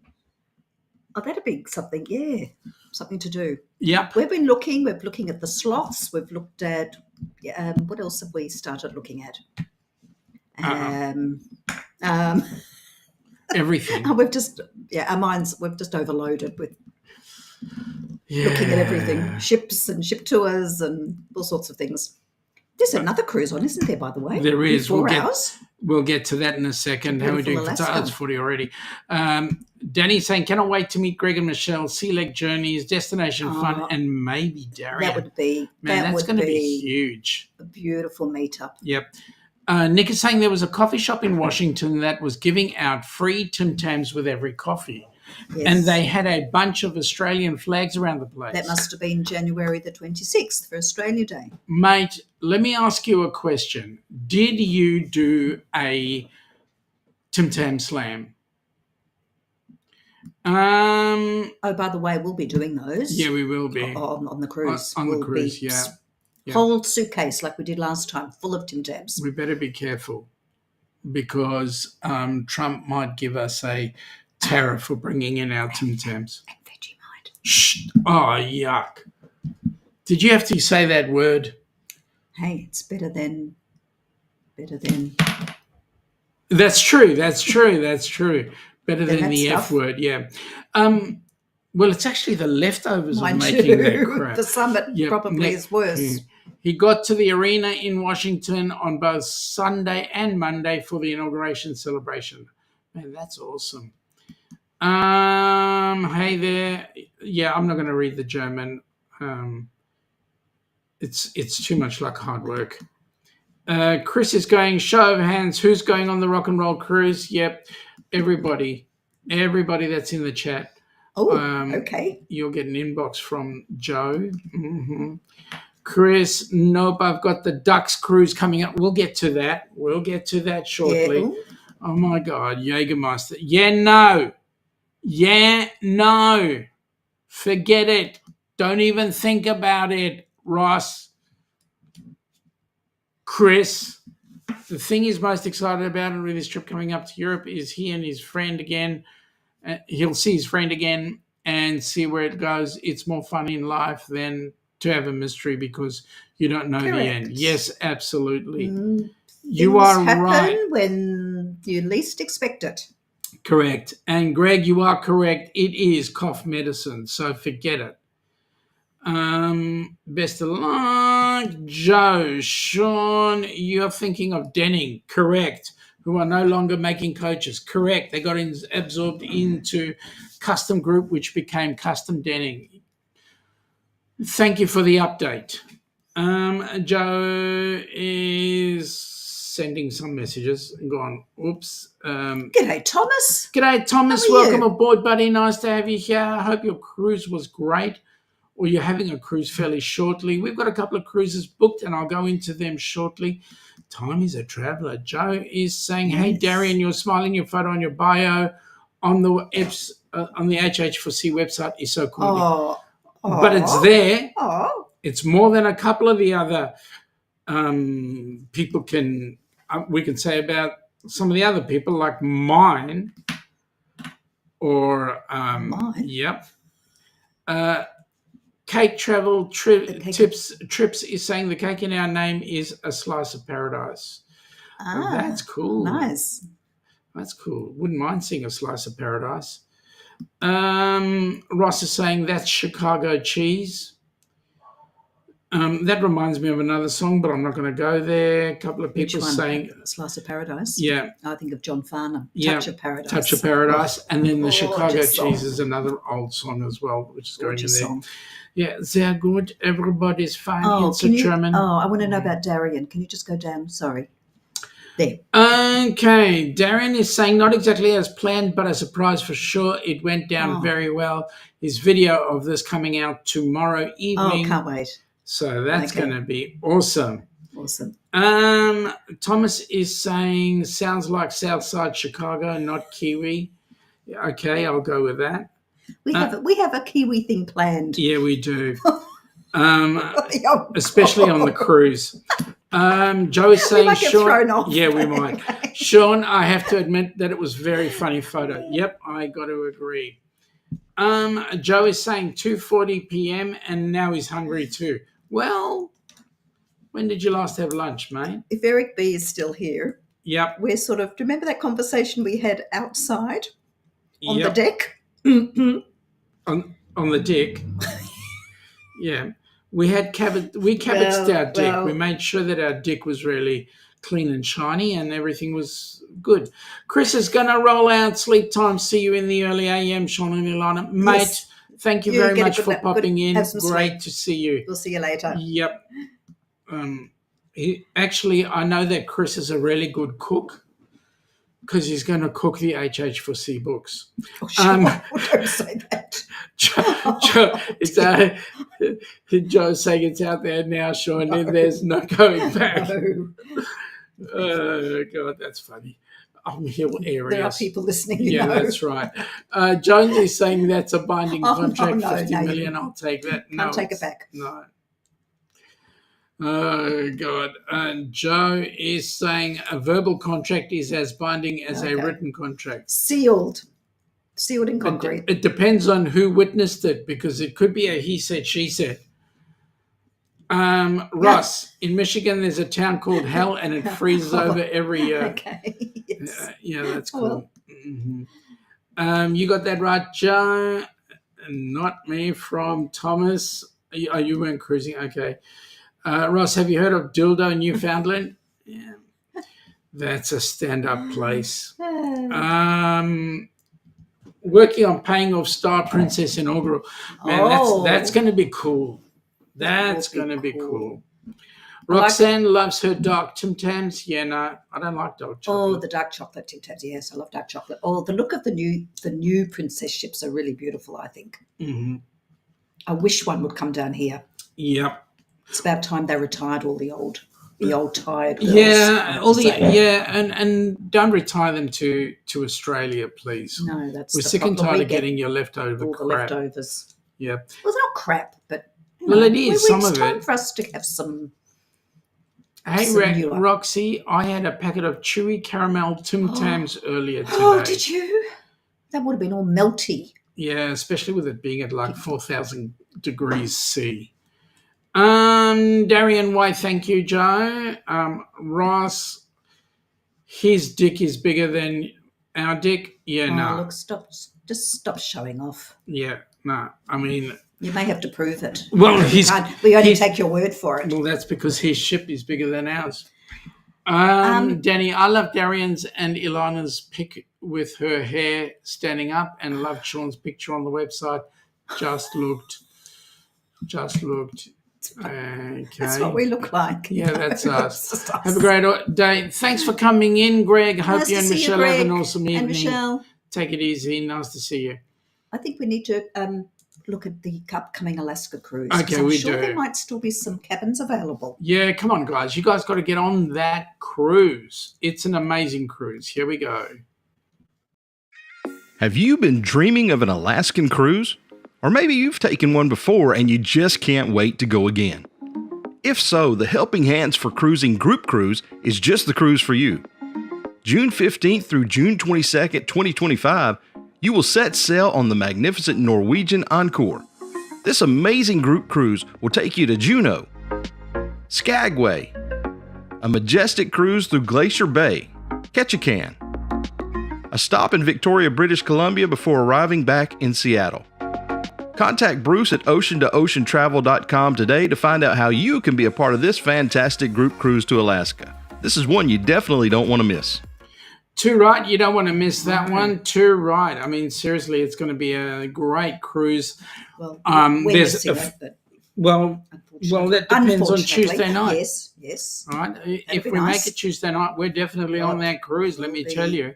Oh, that'd be something, something to do. Yep. We're looking at the sloths. We've looked at, what else have we started looking at? Everything. We've just overloaded with looking at everything. Ships and ship tours and all sorts of things. There's another cruise on, isn't there, by the way? There is. 4 hours. We'll get to that in a second. How are we doing? It's 40 already. Danny's saying, cannot wait to meet Greg and Michelle. Sea Leg Journeys, Destination Fun, and maybe Darian. That would be. That's going to be huge. A beautiful meetup. Yep. Nick is saying there was a coffee shop in Washington that was giving out free Tim Tams with every coffee. Yes. And they had a bunch of Australian flags around the place. That must have been January the 26th for Australia Day. Mate, let me ask you a question. Did you do a Tim Tam slam? Oh, by the way, we'll be doing those. Yeah, we will be. On the cruise. On the cruise, yeah. Whole suitcase like we did last time, full of Tim Tams. We better be careful because Trump might give us a tariff for bringing in our Tim Tams. And Vegemite. Shh. Oh, yuck. Did you have to say that word? Hey, it's better than. That's true. Better than the stuff. F word, yeah. Well, it's actually the leftovers of making that crap. The summit probably is worse. Yeah. He got to the arena in Washington on both Sunday and Monday for the inauguration celebration. Man, that's awesome. Hey there. Yeah, I'm not going to read the German. It's too much like hard work. Chris is going, show of hands, who's going on the rock and roll cruise? Yep, everybody that's in the chat. Oh, okay. You'll get an inbox from Joe. Mm-hmm. Chris, nope, I've got the Ducks cruise coming up. We'll get to that shortly. Yeah. Oh, my God, Jägermeister. Yeah, no. Forget it. Don't even think about it, Ross. Chris, the thing he's most excited about with his trip coming up to Europe is he and his friend again. He'll see his friend again and see where it goes. It's more fun in life than to have a mystery because you don't know the end. Yes, absolutely. You are right. When you least expect it. Correct. And Greg, you are correct. It is cough medicine, so forget it. Best of luck. Joe, Sean, you're thinking of Denning. Correct. Who are no longer making coaches. Correct. They got absorbed into Custom Group, which became Custom Denning. Thank you for the update. Joe is sending some messages and gone, oops. G'day, Thomas. G'day, Thomas. Welcome aboard, buddy. Nice to have you here. I hope your cruise was great, or you're having a cruise fairly shortly. We've got a couple of cruises booked, and I'll go into them shortly. Time is a traveler. Joe is saying, hey, Darian, you're smiling. Your photo on your bio on the HH4C website is so cool. But it's there. It's more than a couple of the other people we can say about some of the other people, like mine. Or, mine? Yep. Cake Travel Trips is saying the cake in our name is a slice of paradise. That's cool. Nice. That's cool. Wouldn't mind seeing a slice of paradise. Ross is saying that's Chicago cheese. That reminds me of another song, but I'm not going to go there. A couple of people saying Slice of Paradise. Yeah. I think of John Farnham. Touch of Paradise. Touch of Paradise. And then the Chicago cheese is another old song as well, which is going in there. Song. Yeah, sehr gut. Everybody's fine. It's a German. I want to know about Darian. Can you just go down? Sorry. There. Okay. Darian is saying not exactly as planned, but a surprise for sure. It went down very well. His video of this coming out tomorrow evening. Oh, can't wait. So that's going to be awesome. Awesome. Thomas is saying sounds like Southside Chicago, not Kiwi. Okay, I'll go with that. We have a Kiwi thing planned. Yeah, we do. Especially on the cruise. Joe is saying, we might get thrown off. Yeah, we might. Sean, I have to admit that it was a very funny photo. Yep, I got to agree. Joe is saying 2:40 p.m. and now he's hungry too. Well, when did you last have lunch, mate? If Eric B is still here, Yep. we're sort of, do you remember that conversation we had outside on the Yep. deck? On the deck. Yeah. We cabbaged our deck. We made sure that our deck was really clean and shiny and everything was good. Chris is going to roll out sleep time. See you in the early AM, Sean and Ilana. Mate, Yes. thank you You very get a much good for nap. popping in. Have some Great sleep. to see you. We'll see you later. Yep. Actually, I know that Chris is a really good cook because he's going to cook the HH4C books. Oh, sure. Don't say that. Joe's saying it's out there now, Sean, and there's no going back. No. Oh, God, that's funny. I'm Hill areas. There are people listening, you Yeah, know. that's right. Jones is saying that's a binding contract, no, 50 no, million. I'll take that. No, Can't take it back. No. Oh, God. And Joe is saying a verbal contract is as binding as a written contract. Sealed in concrete. It depends on who witnessed it because it could be a he said, she said. Ross, in Michigan, there's a town called Hell and it freezes over every year. Okay. Yes. Yeah, that's cool. Well. Mm-hmm. You got that right, Joe. Not me from Thomas. Oh, you weren't cruising. Okay. Ross, have you heard of Dildo, Newfoundland? Yeah. That's a stand-up place. Working on paying off Star Princess inaugural. Man, that's going to be cool. That's going to be cool. Roxanne loves her dark Tim Tams. Yeah, no, I don't like dark chocolate. Oh, the dark chocolate Tim Tams. Yes, I love dark chocolate. Oh, the look of the new princess ships are really beautiful, I think. Mm-hmm. I wish one would come down here. Yep. It's about time they retired all the old tired girls. Yeah, and don't retire them to Australia, please. No, that's we're sick and tired of getting your leftover crap. The leftovers. Yeah. Well, they're not crap, but it is some of it. It's time for us to have some. Hey, Roxy, I had a packet of chewy caramel Tim Tams earlier today. Oh, did you? That would have been all melty. Yeah, especially with it being at like 4,000 degrees C. Darian White, thank you, Joe. Ross, his dick is bigger than our dick. Yeah, no. Look, just stop showing off. Yeah, no. I mean, you may have to prove it. Well, we only take your word for it. Well, that's because his ship is bigger than ours. Danny, I love Darian's and Ilana's pic with her hair standing up, and loved Sean's picture on the website. Just looked. Okay. That's what we look like. Yeah, that's us. Have a great day. Thanks for coming in, Greg. Hope you and Michelle have an awesome evening. And Michelle. Take it easy. Nice to see you. I think we need to look at the upcoming Alaska cruise. Okay, we do. I'm sure there might still be some cabins available. Yeah, come on, guys. You guys got to get on that cruise. It's an amazing cruise. Here we go. Have you been dreaming of an Alaskan cruise? Or maybe you've taken one before and you just can't wait to go again. If so, the Helping Hands for Cruising Group Cruise is just the cruise for you. June 15th through June 22nd, 2025, you will set sail on the magnificent Norwegian Encore. This amazing group cruise will take you to Juneau, Skagway, a majestic cruise through Glacier Bay, Ketchikan, a stop in Victoria, British Columbia before arriving back in Seattle. Contact Bruce at ocean2oceantravel.com today to find out how you can be a part of this fantastic group cruise to Alaska. This is one you definitely don't want to miss. Too right, you don't want to miss that one. Too right. I mean, seriously, it's going to be a great cruise. Well, we're missing it, but well, that depends on Tuesday night. Yes. All right. If we make it Tuesday night, we're definitely on that cruise, let me tell you.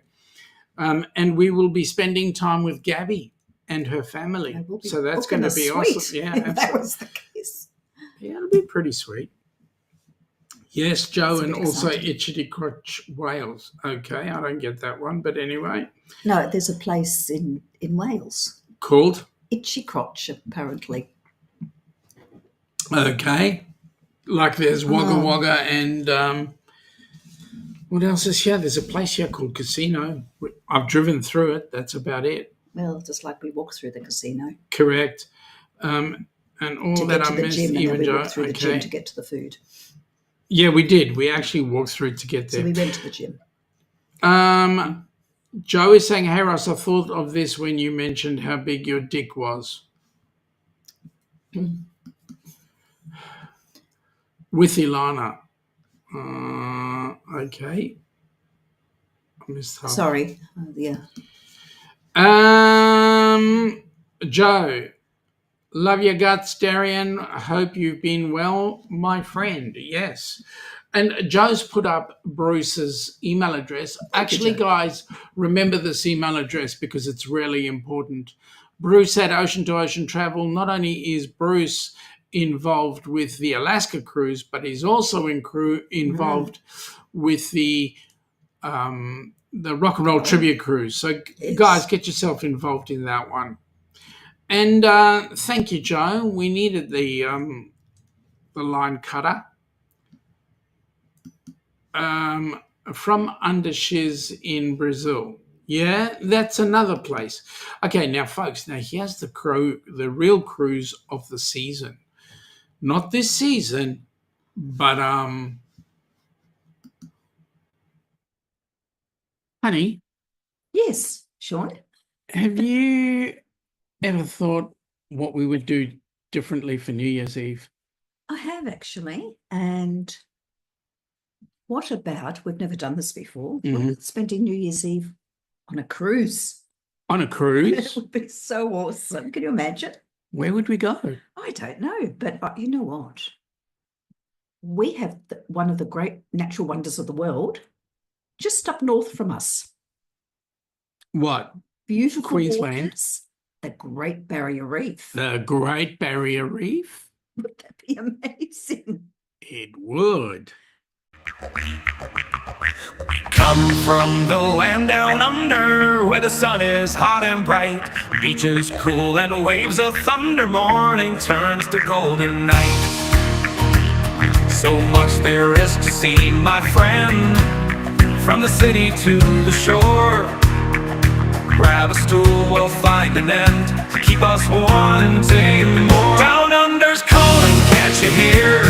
And we will be spending time with Gabby and her family. So that's going to be awesome. Yeah, if that was the case. Yeah, it'll be pretty sweet. Yes, Joe, and also Itchy Crotch Wales. Okay, I don't get that one, but anyway. No, there's a place in Wales. Called? Itchy Crotch, apparently. Okay. Like there's Wagga Wagga and What else is here? There's a place here called Casino. I've driven through it. That's about it. Well, just like we walk through the casino Correct. And all to that get to I the missed, gym, and then even we Joe. walk through the gym to get to the food. Yeah, we did. We actually walked through to get So there. we went to the gym. Joe is saying, "Hey Ross, I thought of this when you mentioned how big your dick was." With Ilana. Okay. I missed half. Sorry. Yeah. Joe, love your guts, Darian. I hope you've been well, my friend. Yes. And Joe's put up Bruce's email address. Actually, Joe. guys, remember this email address because it's really important. Bruce at Ocean to Ocean Travel. Not only is Bruce involved with the Alaska cruise, but he's also involved with the Rock and Roll Tribute Cruise. So, guys, get yourself involved in that one. And thank you, Joe. We needed the line cutter. From Undershiz in Brazil. Yeah, that's another place. Okay, now, folks, here's the real cruise of the season. Not this season, but honey. Yes, Sean. Have you ever thought what we would do differently for New Year's Eve? I have actually. And what about, we've never done this before, what about spending New Year's Eve on a cruise? On a cruise? It would be so awesome. Can you imagine? Where would we go? I don't know, but you know what? We have one of the great natural wonders of the world just up north from us. What? Beautiful Queensland? waters, the Great Barrier Reef. The Great Barrier Reef? Would that be amazing? It would. Come from the land down under, where the sun is hot and bright, beaches cool and waves of thunder, morning turns to golden night. So much there is to see, my friend, from the city to the shore. Grab a stool, we'll find an end to keep us wanting more. Down under's calling, can't you hear?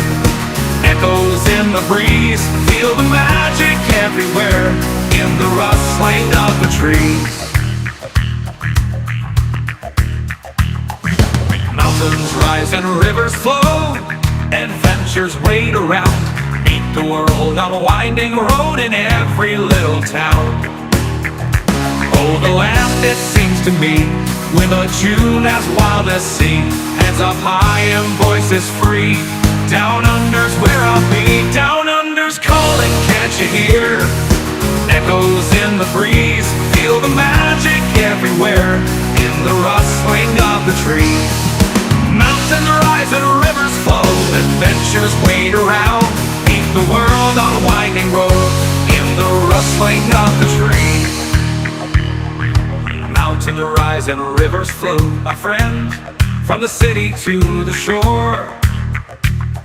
Echoes in the breeze, feel the magic everywhere, in the rustling of the trees. Mountains rise and rivers flow, adventures wait around, meet the world on a winding road in every little town. Oh, the land, it seems to me, with a tune as wild as sea, hands up high and voices free. Down under's where I'll be. Down under's calling, can't you hear? Echoes in the breeze, feel the magic everywhere, in the rustling of the trees. Mountains rise and rivers flow, adventures wait around, meet the world on a winding road, in the rustling of the trees. Mountains rise and rivers flow, my friend, from the city to the shore.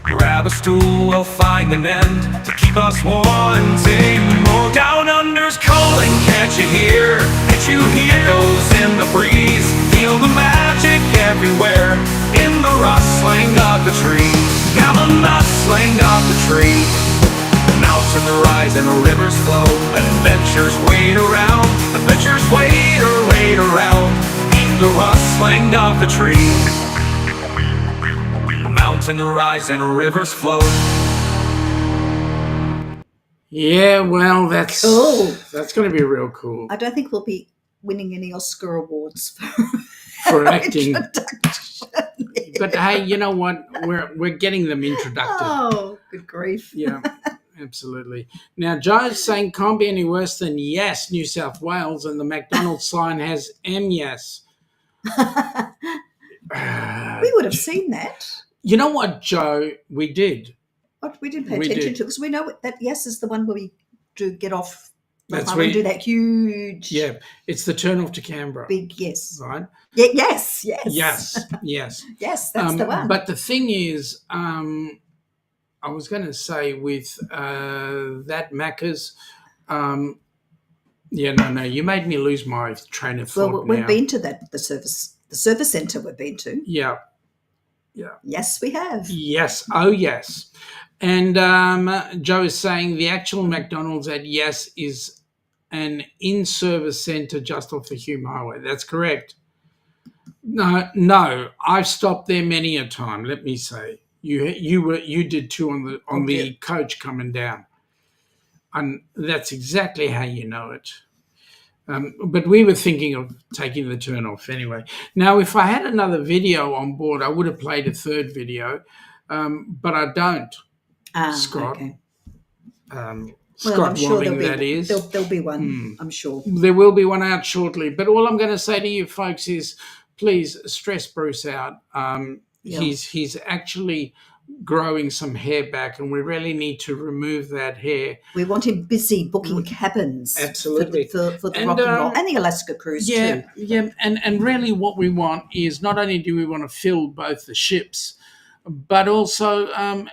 Grab a stool, we'll find an end to keep us wanting more. Down under's calling, can't you hear? Can't you hear? Echoes in the breeze, feel the magic everywhere, in the rustling of the trees. Now the rustling of the trees. Mountains rise and rivers flow, adventures wait around, adventures wait around, in the rustling of the trees. Mountains rise and rivers flow. Yeah, well, that's Cool. That's going to be real cool I don't think we'll be winning any Oscar awards for acting. introduction. But hey, you know what? We're getting them introduced. Oh, good grief. Yeah, absolutely. Now, Joe's saying can't be any worse than yes, New South Wales, and the McDonald's sign has yes. We would have seen that. You know what, Joe? We did. What we didn't pay We attention did. to, because we know that yes is the one where we do get off the That's highway and where- do that huge, Yeah, it's the turn off to Canberra. big yes. Right? Yeah, yes. Yes. Yes, that's the one. But the thing is, I was going to say with that Macca's, Yeah, no, you made me lose my train of thought Well, we've now. been to the service centre we've been to. Yeah. Yes, we have. Yes. Oh, yes. And Joe is saying the actual McDonald's at Yes is an in-service centre just off the Hume Highway. That's correct. No, I've stopped there many a time. Let me say, you did too on the coach coming down, and that's exactly how you know it. But we were thinking of taking the turn off anyway. Now, if I had another video on board, I would have played a third video, but I don't. Scott. Okay. Scott I'm sure Walling, that is. There'll be one, I'm sure. There will be one out shortly. But all I'm going to say to you folks is please stress Bruce out. He's actually growing some hair back, and we really need to remove that hair. We want him busy booking cabins. Absolutely. For the Rock and Roll and the Alaska cruise too. Yeah, and really what we want is not only do we want to fill both the ships, but also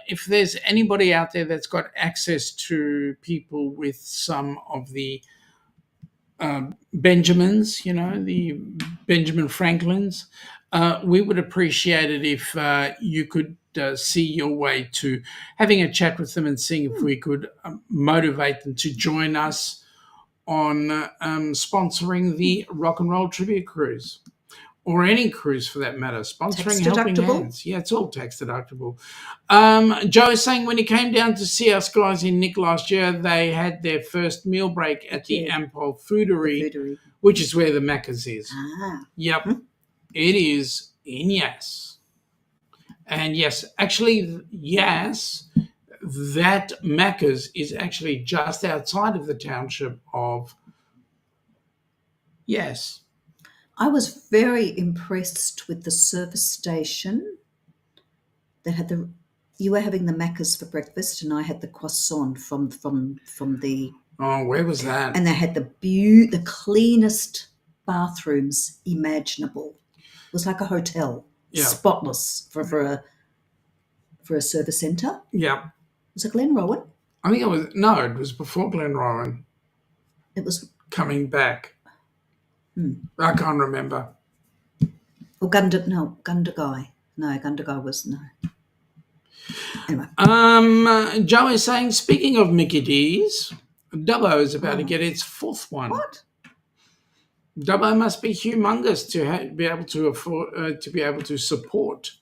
if there's anybody out there that's got access to people with some of the Benjamins, the Benjamin Franklins, we would appreciate it if you could see your way to having a chat with them and seeing if we could motivate them to join us on sponsoring the Rock and Roll Tribute Cruise. Or any cruise for that matter, sponsoring Helping Hands. Yeah, it's all tax deductible. Joe is saying when he came down to see us guys in Nick last year, they had their first meal break at the Ampol Foodery, which is where the Macca's is. Yep, it is in Yass. And yes, actually, Yass, that Macca's is actually just outside of the township of Yass. I was very impressed with the service station that had you were having the Macca's for breakfast and I had the croissant from the. Oh, where was that? And they had the cleanest bathrooms imaginable. It was like a hotel, spotless for a service centre. Yeah. Was it Glenrowan? I think it was before Glenrowan. It was coming back. I can't remember. Or Gundagai. No, Gundagai was no. Anyway. Joe is saying, speaking of Mickey D's, Dubbo is about to get its fourth one. What? Dubbo must be humongous to be able to afford to be able to support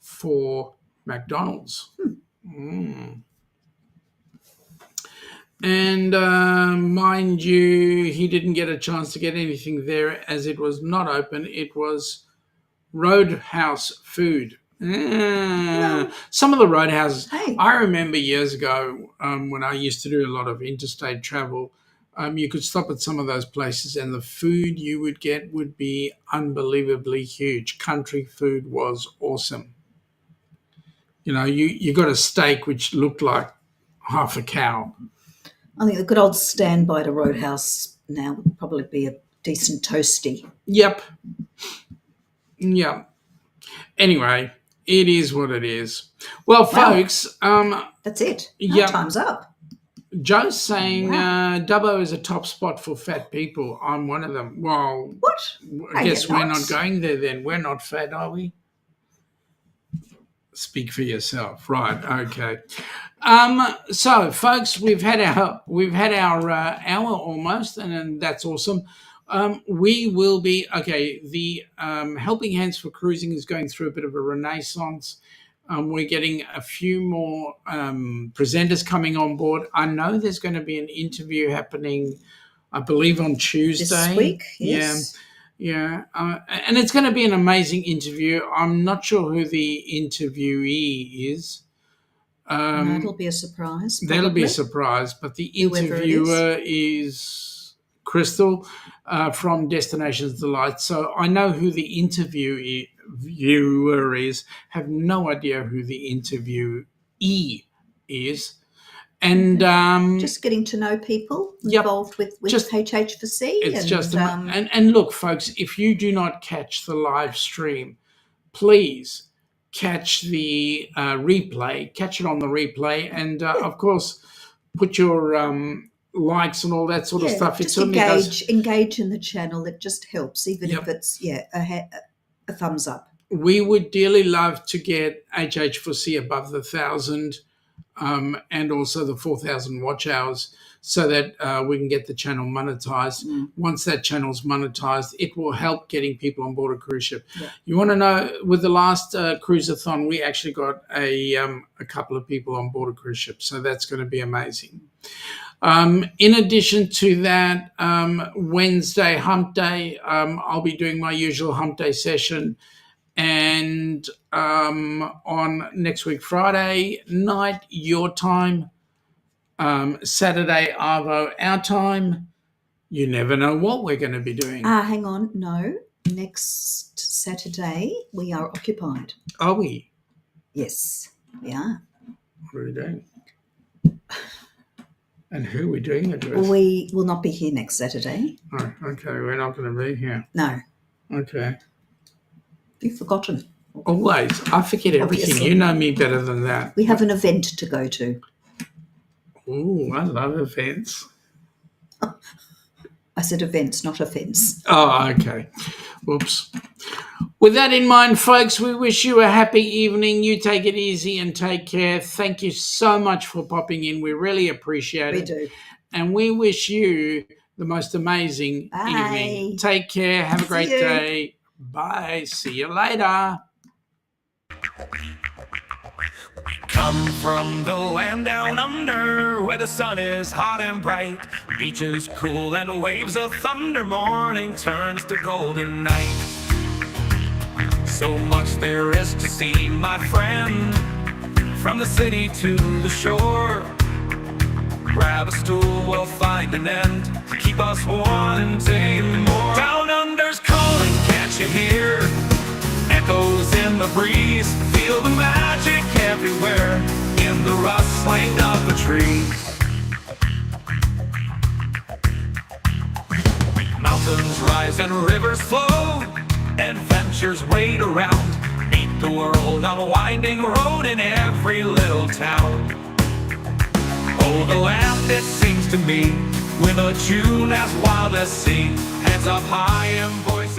for McDonald's. And mind you, he didn't get a chance to get anything there as it was not open. It was Roadhouse food. No. Some of the Roadhouses. Hey. I remember years ago when I used to do a lot of interstate travel, you could stop at some of those places and the food you would get would be unbelievably huge. Country food was awesome. You got a steak which looked like half a cow. I think a good old standby to Roadhouse now would probably be a decent toasty. Yep. Anyway, it is what it is. Well, folks. That's it. Time's up. Joe's saying Dubbo is a top spot for fat people. I'm one of them. Well, what? I guess we're not going there then. We're not fat, are we? Speak for yourself. Right, okay. So, folks, we've had our hour almost, and that's awesome. We will be the Helping Hands for Cruising is going through a bit of a renaissance. We're getting a few more presenters coming on board. I know there's going to be an interview happening, I believe, on Tuesday. This week, yes. Yeah. And it's going to be an amazing interview. I'm not sure who the interviewee is. That'll be a surprise. Probably. That'll be a surprise. But the interviewer is Crystal from Destinations Delight. So I know who the interviewer is. Have no idea who the interviewee is. And just getting to know people involved with HH4C. It's and look, folks, if you do not catch the live stream, please catch the replay, catch it on the replay, and of course, put your likes and all that sort of stuff. It just certainly does. engage in the channel. It just helps, even Yep. if it's a thumbs up. We would dearly love to get HH4C above the 1,000 and also the 4,000 watch hours so that we can get the channel monetized. Once that channel's monetized, it will help getting people on board a cruise ship. Yeah. You want to know, with the last cruise-a-thon, we actually got a couple of people on board a cruise ship, so that's going to be amazing. In addition to that, Wednesday, hump day, I'll be doing my usual hump day session. And on next week, Friday night, your time, Saturday, Arvo, our time. You never know what we're going to be doing. Hang on. No. Next Saturday, we are occupied. Are we? Yes, we are. What are we doing? And who are we doing it with? We will not be here next Saturday. Oh, okay, we're not going to be here. No. Okay. You've forgotten. Always. I forget everything. Obviously. You know me better than that. We have an event to go to. Ooh, I love events. I said events, not offence. Oh, okay. Whoops. With that in mind, folks, we wish you a happy evening. You take it easy and take care. Thank you so much for popping in. We really appreciate it. We do. And we wish you the most amazing evening. Take care. Have a great day. Bye. See you later. Come from the land down under, where the sun is hot and bright, beaches cool and waves of thunder, morning turns to golden night. So much there is to see, my friend, from the city to the shore. Grab a stool, we'll find an end to keep us wanting more. Down under's calling, can't you hear? Echoes in the breeze, feel the magic everywhere in the rustling of the trees. Mountains rise and rivers flow, adventures wait around. Meet the world on a winding road in every little town. Oh, the land, it sings to me with a tune as wild as sea. Hands up high and voices